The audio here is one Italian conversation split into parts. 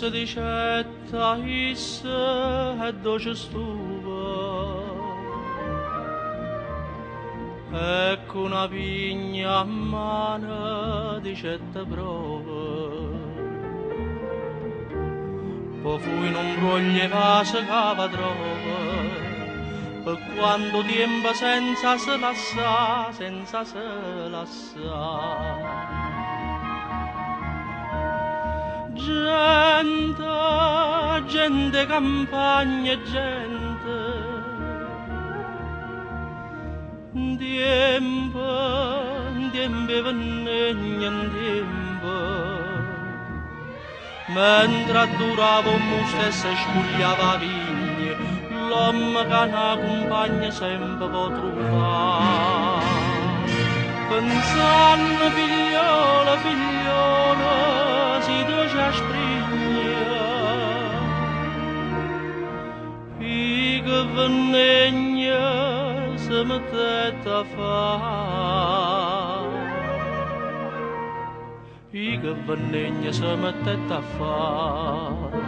se dicetta issa e doce stuva, ecco una vigna a mano dicetta prova, poi fu in un broglie vase che trova, per quanto tempo senza se lassà, senza se lassà. Gente, gente campagna, gente, tempo, tempo vennegna, tempo, mentre durava un stesso scugliava vigne, l'uomo che ne compagna sempre può trovare. Pensando figliola, figliola, si dolce a spriglia, i che vennegna si mettete a fare, i che vennegna si mettete a fare.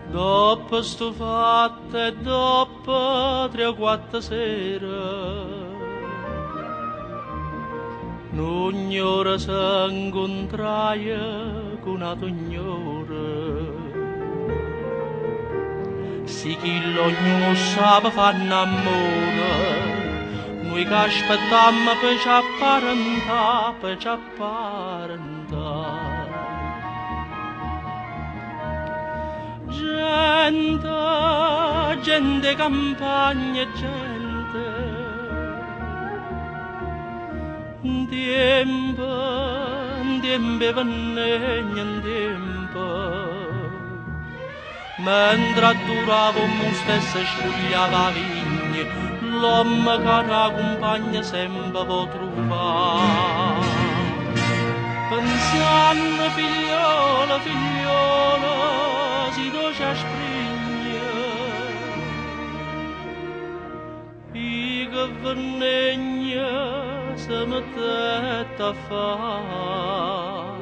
Dopo sto fatto e dopo 3 o 4 sere, ogni ora si incontraia con una signora. Sì che ognuno sa fanno amore, noi che aspettammo per ci apparentare, per ci apparentare. Gente, gente campagna, gente, tempo, tempo vennegna, tempo, mentre durava un stesso scugliava vigne, l'uomo che la compagna sempre può trovare. Pensando figliola, figliola, si dolce a spriglia, i che vennegna si mettete a fare,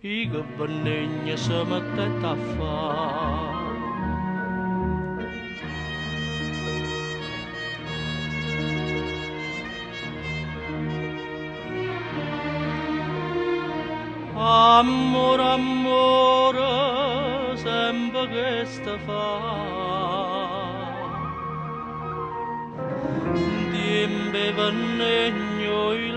i che vennegna si mettete a fare. Amore, amore, sempre che sta fa, tempo vennegno il